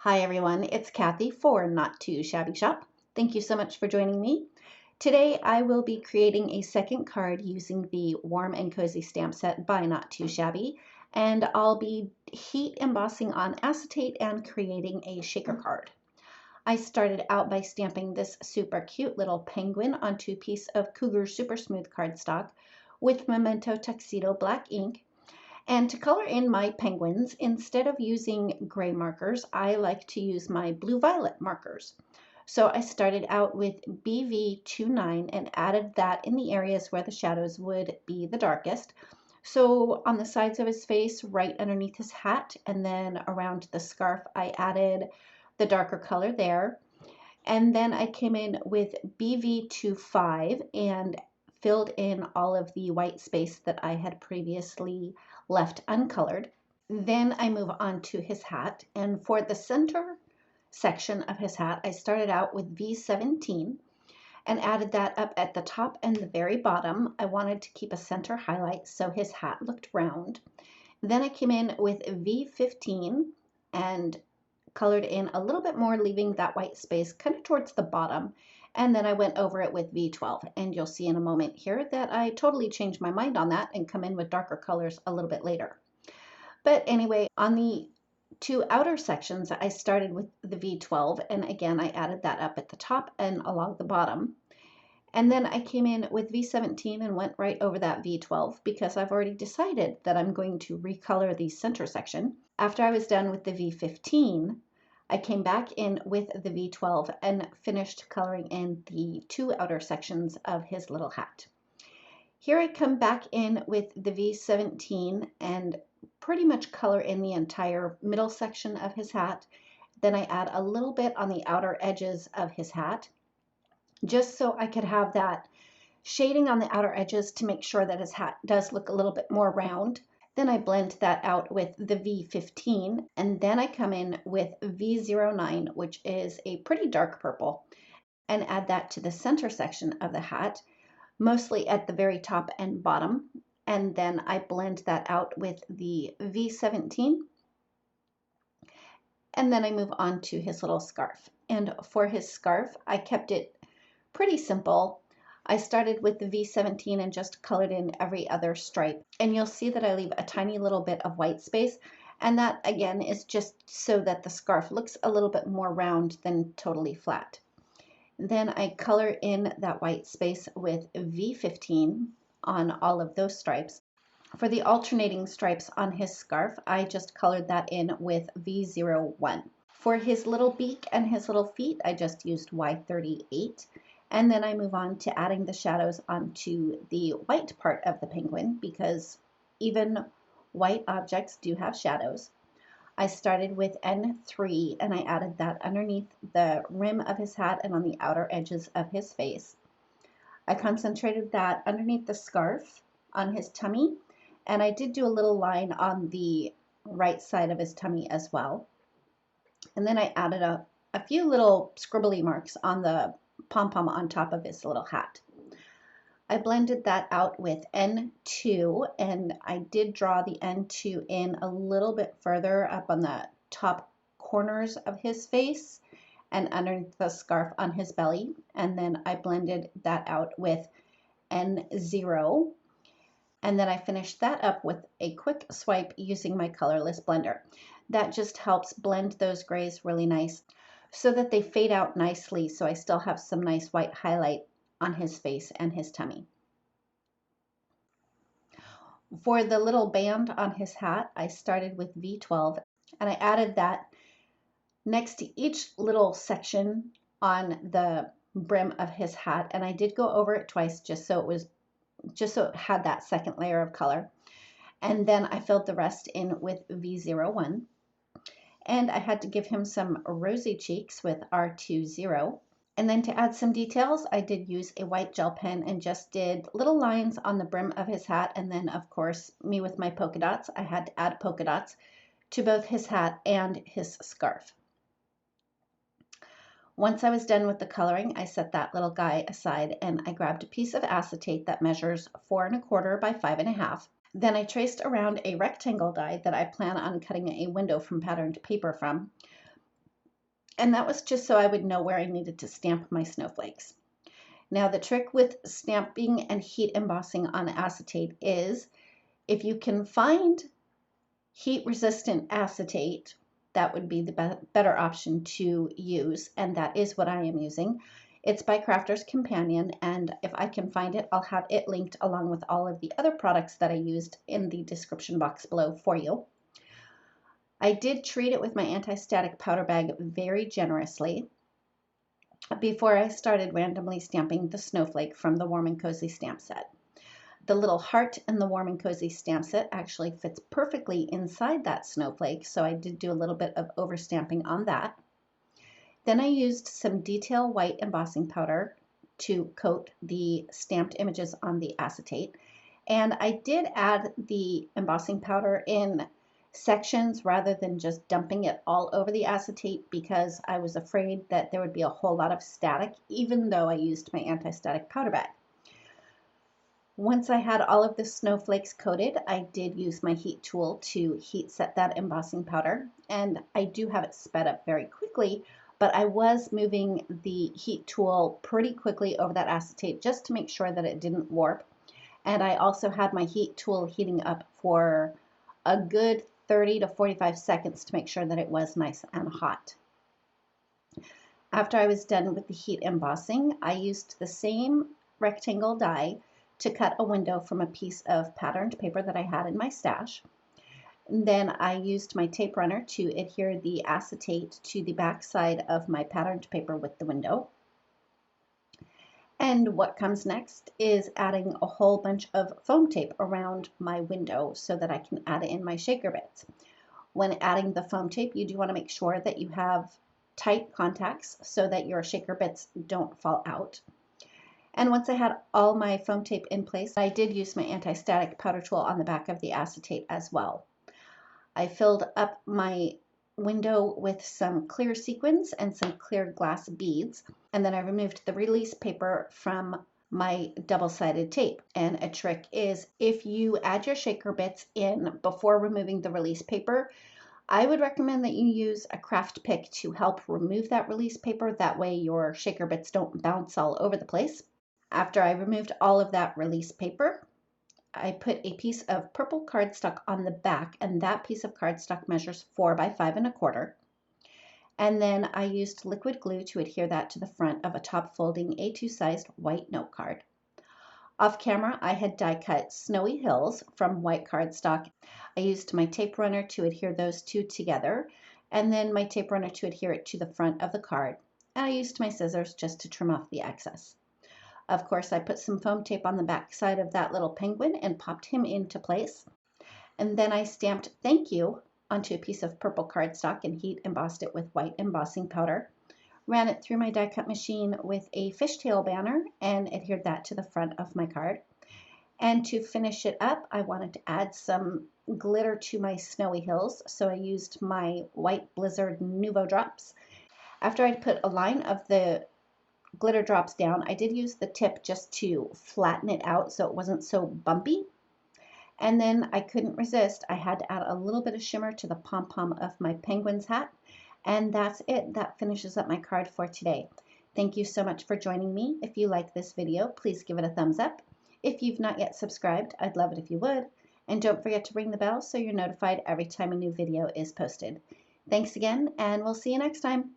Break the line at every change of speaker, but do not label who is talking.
Hi everyone, it's Kathy for Not Too Shabby Shop. Thank you so much for joining me. Today I will be creating a second card using the Warm and Cozy stamp set by Not Too Shabby, and I'll be heat embossing on acetate and creating a shaker card. I started out by stamping this super cute little penguin onto a piece of Cougar super smooth cardstock with Memento Tuxedo black ink. And to color in my penguins, instead of using gray markers, I like to use my blue-violet markers. So I started out with BV29 and added that in the areas where the shadows would be the darkest. So on the sides of his face, right underneath his hat, and then around the scarf, I added the darker color there. And then I came in with BV25 and filled in all of the white space that I had previously left uncolored. Then I move on to his hat, and for the center section of his hat, I started out with V17 and added that up at the top and the very bottom. I wanted to keep a center highlight so his hat looked round. Then I came in with V15 and colored in a little bit more, leaving that white space kind of towards the bottom. And then I went over it with V12, and you'll see in a moment here that I totally changed my mind on that and come in with darker colors a little bit later. But anyway, on the two outer sections, I started with the V12, and again, I added that up at the top and along the bottom. And then I came in with V17 and went right over that V12 because I've already decided that I'm going to recolor the center section. After I was done with the V15, I came back in with the V12 and finished coloring in the two outer sections of his little hat. Here I come back in with the V17 and pretty much color in the entire middle section of his hat. Then I add a little bit on the outer edges of his hat, just so I could have that shading on the outer edges to make sure that his hat does look a little bit more round. Then I blend that out with the V15, and then I come in with V09, which is a pretty dark purple, and add that to the center section of the hat, mostly at the very top and bottom. And then I blend that out with the V17, and then I move on to his little scarf. And for his scarf, I kept it pretty simple. I started with the V17 and just colored in every other stripe. And you'll see that I leave a tiny little bit of white space. And that, again, is just so that the scarf looks a little bit more round than totally flat. Then I color in that white space with V15 on all of those stripes. For the alternating stripes on his scarf, I just colored that in with V01. For his little beak and his little feet, I just used Y38. And then I move on to adding the shadows onto the white part of the penguin because even white objects do have shadows. I started with N3 and I added that underneath the rim of his hat and on the outer edges of his face. I concentrated that underneath the scarf on his tummy, and I did do a little line on the right side of his tummy as well. And then I added a few little scribbly marks on the pom-pom on top of his little hat. I blended that out with N2, and I did draw the N2 in a little bit further up on the top corners of his face and underneath the scarf on his belly. And then I blended that out with N0. And then I finished that up with a quick swipe using my colorless blender. That just helps blend those grays really nice so that they fade out nicely, so I still have some nice white highlight on his face and his tummy. For the little band on his hat, I started with V12 and I added that next to each little section on the brim of his hat, and I did go over it twice just so it had that second layer of color. And then I filled the rest in with V01. And I had to give him some rosy cheeks with R20. And then to add some details, I did use a white gel pen and just did little lines on the brim of his hat. And then, of course, me with my polka dots, I had to add polka dots to both his hat and his scarf. Once I was done with the coloring, I set that little guy aside and I grabbed a piece of acetate that measures 4 1/4 by 5 1/2. Then I traced around a rectangle die that I plan on cutting a window from patterned paper from. And that was just so I would know where I needed to stamp my snowflakes. Now the trick with stamping and heat embossing on acetate is if you can find heat resistant acetate, that would be the better option to use, and that is what I am using. It's by Crafter's Companion, and if I can find it, I'll have it linked along with all of the other products that I used in the description box below for you. I did treat it with my anti-static powder bag very generously before I started randomly stamping the snowflake from the Warm and Cozy stamp set. The little heart in the Warm and Cozy stamp set actually fits perfectly inside that snowflake, so I did do a little bit of overstamping on that. Then I used some detail white embossing powder to coat the stamped images on the acetate. And I did add the embossing powder in sections rather than just dumping it all over the acetate because I was afraid that there would be a whole lot of static, even though I used my anti-static powder bag. Once I had all of the snowflakes coated, I did use my heat tool to heat set that embossing powder, and I do have it sped up very quickly, but I was moving the heat tool pretty quickly over that acetate just to make sure that it didn't warp. And I also had my heat tool heating up for a good 30 to 45 seconds to make sure that it was nice and hot. After I was done with the heat embossing, I used the same rectangle die to cut a window from a piece of patterned paper that I had in my stash. And then I used my tape runner to adhere the acetate to the back side of my patterned paper with the window. And what comes next is adding a whole bunch of foam tape around my window so that I can add in my shaker bits. When adding the foam tape, you do want to make sure that you have tight contacts so that your shaker bits don't fall out. And once I had all my foam tape in place, I did use my anti-static powder tool on the back of the acetate as well. I filled up my window with some clear sequins and some clear glass beads, and then I removed the release paper from my double-sided tape. And a trick is if you add your shaker bits in before removing the release paper, I would recommend that you use a craft pick to help remove that release paper. That way your shaker bits don't bounce all over the place. After I removed all of that release paper, I put a piece of purple cardstock on the back, and that piece of cardstock measures 4 by 5 1/4. And then I used liquid glue to adhere that to the front of a top folding A2 sized white note card. Off camera, I had die cut snowy hills from white cardstock. I used my tape runner to adhere those two together, and then my tape runner to adhere it to the front of the card. And I used my scissors just to trim off the excess. Of course, I put some foam tape on the back side of that little penguin and popped him into place. And then I stamped "Thank You" onto a piece of purple cardstock and heat embossed it with white embossing powder. Ran it through my die cut machine with a fishtail banner and adhered that to the front of my card. And to finish it up, I wanted to add some glitter to my snowy hills, so I used my White Blizzard Nuvo drops. After I'd put a line of the glitter drops down, I did use the tip just to flatten it out so it wasn't so bumpy. And then I couldn't resist. I had to add a little bit of shimmer to the pom-pom of my penguin's hat. And that's it. That finishes up my card for today. Thank you so much for joining me. If you like this video, please give it a thumbs up. If you've not yet subscribed, I'd love it if you would. And don't forget to ring the bell so you're notified every time a new video is posted. Thanks again, and we'll see you next time.